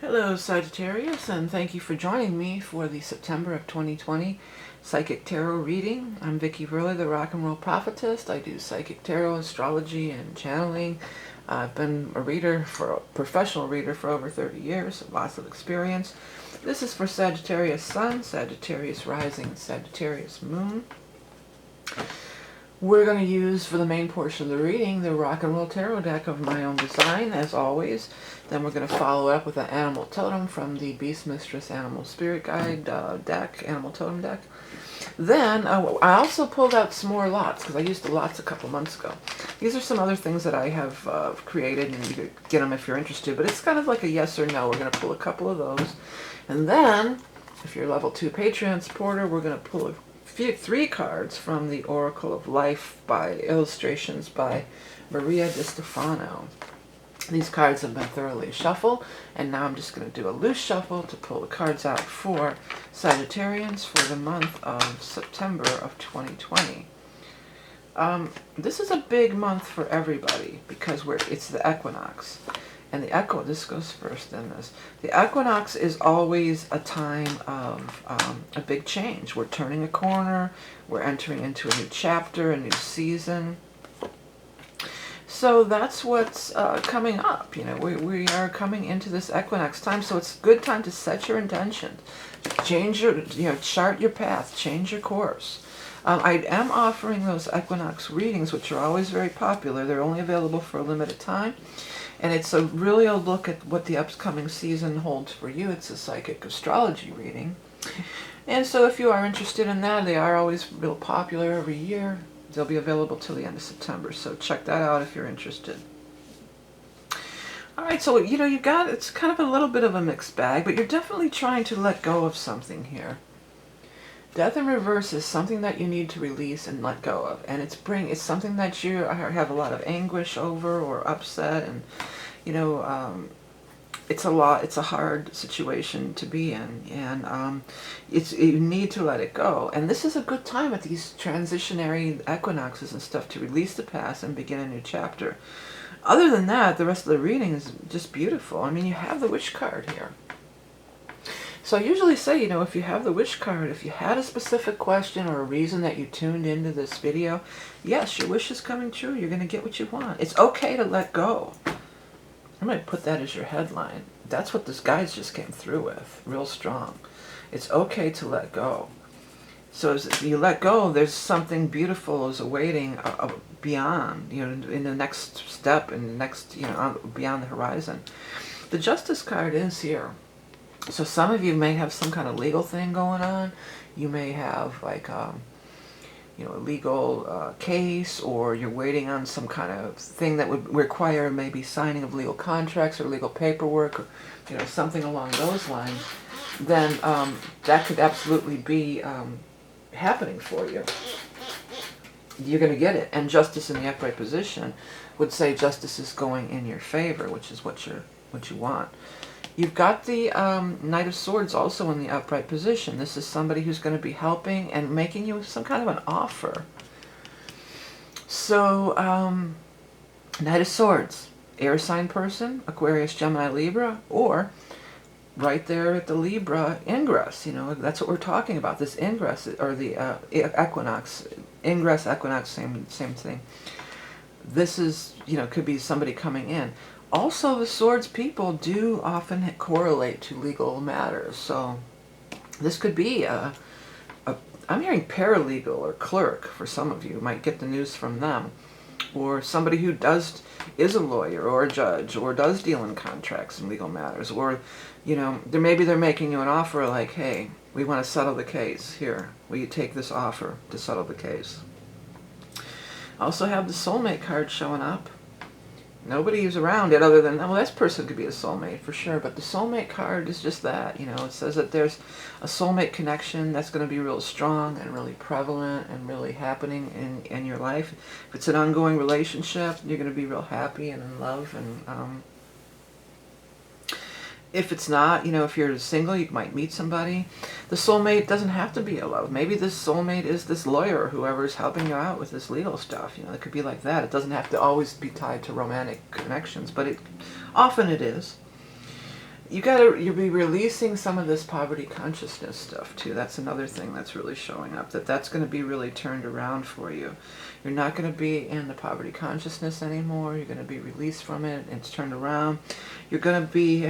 Hello Sagittarius, and thank you for joining me for the September of 2020 Psychic Tarot reading. I'm Vickieverlie, the Rock and Roll Prophetess. I do Psychic Tarot, astrology, and channeling. I've been a professional reader for over 30 years, lots of experience. This is for Sagittarius Sun, Sagittarius Rising, and Sagittarius Moon. We're going to use, for the main portion of the reading, the Rock and Roll Tarot deck of my own design, as always. Then we're going to follow up with an Animal Totem from the Beast Mistress Animal Spirit Guide deck, Animal Totem deck. Then, I also pulled out some more lots, because I used the lots a couple months ago. These are some other things that I have created, and you could get them if you're interested, but it's kind of like a yes or no. We're going to pull a couple of those. And then, if you're level 2 Patreon supporter, we're going to pull three cards from the Oracle of Life by illustrations by Maria Di Stefano. These cards have been thoroughly shuffled, and now I'm just going to do a loose shuffle to pull the cards out for Sagittarians for the month of September of 2020. This is a big month for everybody because it's the equinox. And this goes first in this. The equinox is always a time of a big change. We're turning a corner. We're entering into a new chapter, a new season. So that's what's coming up. You know, we are coming into this equinox time, so it's a good time to set your intentions. Change your, chart your path, change your course. I am offering those equinox readings, which are always very popular. They're only available for a limited time. And it's really a look at what the upcoming season holds for you. It's a psychic astrology reading. And so if you are interested in that, they are always real popular every year. They'll be available till the end of September. So check that out if you're interested. All right, so, it's kind of a little bit of a mixed bag, but you're definitely trying to let go of something here. Death in reverse is something that you need to release and let go of, and it's something that you have a lot of anguish over or upset, and it's a hard situation to be in, and you need to let it go. And this is a good time at these transitionary equinoxes and stuff to release the past and begin a new chapter. Other than that, the rest of the reading is just beautiful. I mean, you have the Wish card here. So I usually say, if you have the Wish card, if you had a specific question or a reason that you tuned into this video, yes, your wish is coming true. You're going to get what you want. It's okay to let go. I might put that as your headline. That's what this guide just came through with, real strong. It's okay to let go. So as you let go, there's something beautiful is awaiting beyond, in the next step, in the next, beyond the horizon. The Justice card is here. So some of you may have some kind of legal thing going on. You may have like a legal case, or you're waiting on some kind of thing that would require maybe signing of legal contracts or legal paperwork, or something along those lines. Then that could absolutely be happening for you. You're going to get it, and justice in the upright position would say justice is going in your favor, which is what you want. You've got the Knight of Swords also in the upright position. This is somebody who's going to be helping and making you some kind of an offer. So, Knight of Swords, air sign person, Aquarius, Gemini, Libra, or right there at the Libra ingress. That's what we're talking about, this ingress, or the equinox. Ingress, equinox, same thing. This is, could be somebody coming in. Also, the Swords people do often correlate to legal matters. So this could be I'm hearing paralegal or clerk for some of you. Might get the news from them. Or somebody who is a lawyer or a judge or does deal in contracts and legal matters. Or, maybe they're making you an offer like, hey, we want to settle the case. Here, will you take this offer to settle the case? I also have the Soulmate card showing up. Nobody is around it other than, well, this person could be a soulmate for sure, but the Soulmate card is just that, it says that there's a soulmate connection that's going to be real strong and really prevalent and really happening in your life. If it's an ongoing relationship, you're going to be real happy and in love, and if it's not, if you're single, you might meet somebody. The soulmate doesn't have to be a love. Maybe this soulmate is this lawyer or whoever's helping you out with this legal stuff. It could be like that. It doesn't have to always be tied to romantic connections, but often it is. you'll be releasing some of this poverty consciousness stuff too. That's another thing that's really showing up, that's going to be really turned around for you. You're not going to be in the poverty consciousness anymore. You're going to be released from it. It's turned around. You're going to be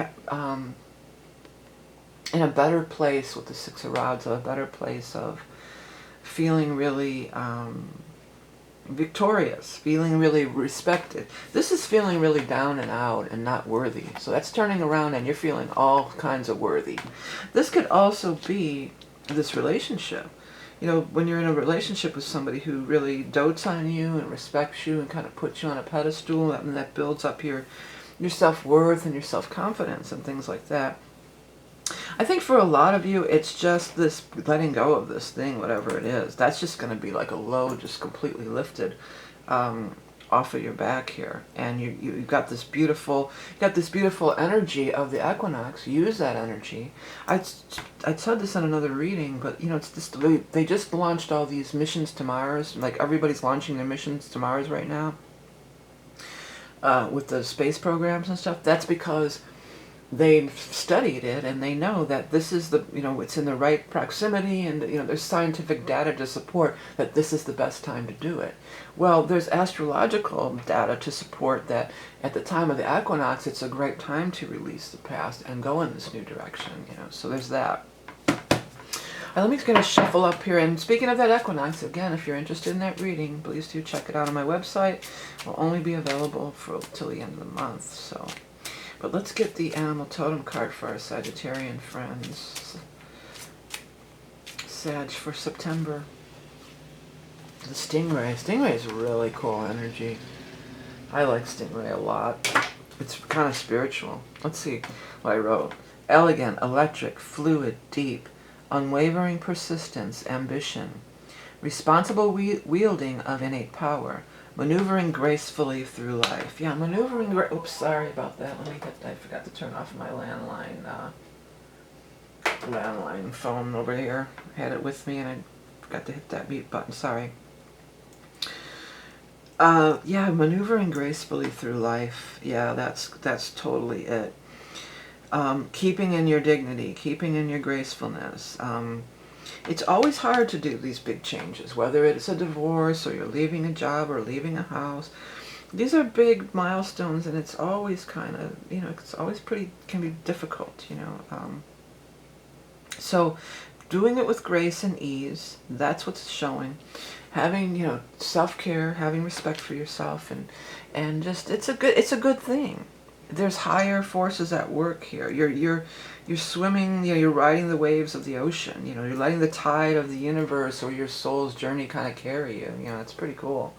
in a better place with the Six of Rods, a better place of feeling really victorious, feeling really respected. This is feeling really down and out and not worthy. So that's turning around and you're feeling all kinds of worthy. This could also be this relationship. You know, when you're in a relationship with somebody who really dotes on you and respects you and kind of puts you on a pedestal, and that builds up your self-worth and your self-confidence and things like that. I think for a lot of you, it's just this letting go of this thing, whatever it is. That's just going to be like a load just completely lifted off of your back here. And you've got this beautiful, energy of the equinox. Use that energy. I said this in another reading, but you know, it's just, they just launched all these missions to Mars. Like everybody's launching their missions to Mars right now with the space programs and stuff. That's because they've studied it and they know that this is the, you know, it's in the right proximity, and you know, there's scientific data to support that this is the best time to do it. Well, there's astrological data to support that at the time of the equinox, it's a great time to release the past and go in this new direction, you know, so there's that. Let me just kind of shuffle up here. And speaking of that equinox, again, if you're interested in that reading, please do check it out on my website. It will only be available till the end of the month, so. But let's get the animal totem card for our Sagittarian friends. Sag for September. The stingray. Stingray is really cool energy. I like stingray a lot. It's kind of spiritual. Let's see what I wrote. Elegant, electric, fluid, deep, unwavering persistence, ambition, responsible wielding of innate power, maneuvering gracefully through life. Yeah, maneuvering. Oops, sorry about that. I forgot to turn off my landline phone over here. I had it with me and I forgot to hit that mute button. Sorry. Yeah, maneuvering gracefully through life. Yeah, that's totally it. Keeping in your dignity, keeping in your gracefulness. It's always hard to do these big changes, whether it's a divorce or you're leaving a job or leaving a house. These are big milestones, and it's always kind of, you know, it's always can be difficult, you know. So doing it with grace and ease, that's what's showing. Having, you know, self-care, having respect for yourself, and just, it's a good thing. There's higher forces at work here. You're swimming, you know, you're riding the waves of the ocean. You know, you're letting the tide of the universe or your soul's journey kind of carry you. You know, it's pretty cool.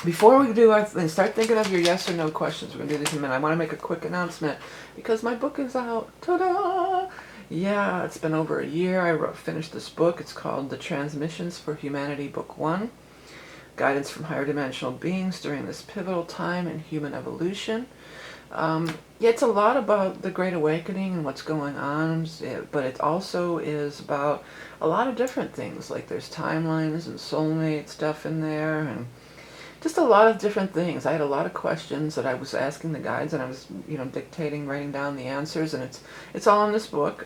Before we do, start thinking of your yes or no questions. We're going to do this in a minute. I want to make a quick announcement because my book is out. Ta-da! Yeah, it's been over a year. I finished this book. It's called The Transmissions for Humanity, Book 1. Guidance from higher dimensional beings during this pivotal time in human evolution. Yeah, it's a lot about the Great Awakening and what's going on, but it also is about a lot of different things. Like there's timelines and soulmate stuff in there, and just a lot of different things. I had a lot of questions that I was asking the guides, and I was, you know, writing down the answers, and it's all in this book.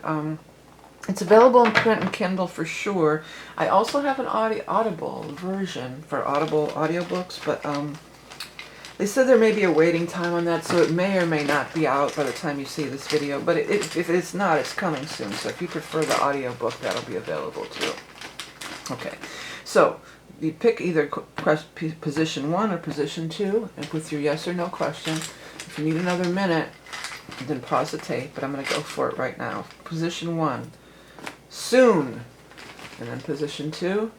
It's available in print and Kindle for sure. I also have an Audible version for Audible audiobooks, but they said there may be a waiting time on that, so it may or may not be out by the time you see this video. But if it's not, it's coming soon. So if you prefer the audiobook, that'll be available too. Okay, so you pick either position 1 or position 2, and with your yes or no question. If you need another minute, then pause the tape, but I'm going to go for it right now. Position 1. Soon. And then position 2,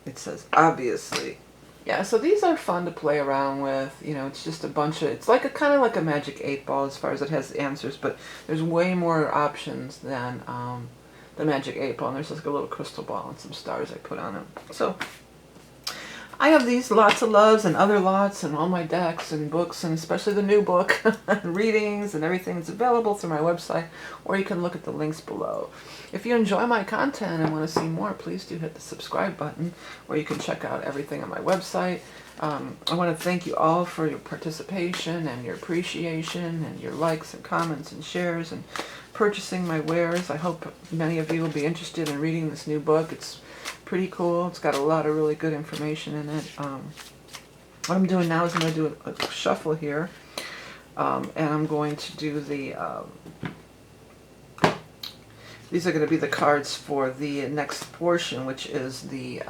it says obviously. Yeah, so these are fun to play around with. You know, it's just a bunch of, it's like kind of like a magic 8-ball as far as it has answers, but there's way more options than the magic 8-ball. And there's like a little crystal ball and some stars I put on it. So I have these lots of loves and other lots and all my decks and books, and especially the new book, readings and everything. It's available through my website, or you can look at the links below. If you enjoy my content and want to see more, please do hit the subscribe button, or you can check out everything on my website. I want to thank you all for your participation and your appreciation and your likes and comments and shares and purchasing my wares. I hope many of you will be interested in reading this new book. It's pretty cool. It's got a lot of really good information in it. What I'm doing now is I'm going to do a shuffle here, and I'm going to do the these are going to be the cards for the next portion, which is the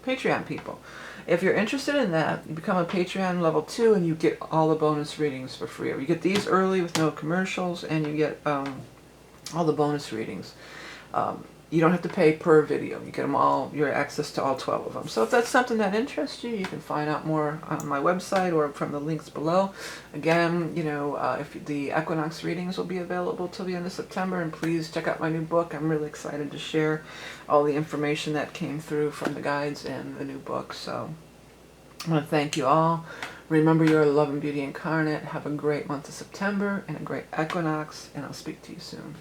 Patreon people. If you're interested in that, you become a Patreon level 2 and you get all the bonus readings for free. You get these early with no commercials, and you get all the bonus readings. You don't have to pay per video. You get them all, your access to all 12 of them. So if that's something that interests you, you can find out more on my website or from the links below. Again, you know, if the equinox readings will be available till the end of September, and please check out my new book. I'm really excited to share all the information that came through from the guides and the new book. So I want to thank you all. Remember, you're love and beauty incarnate. Have a great month of September and a great equinox, and I'll speak to you soon.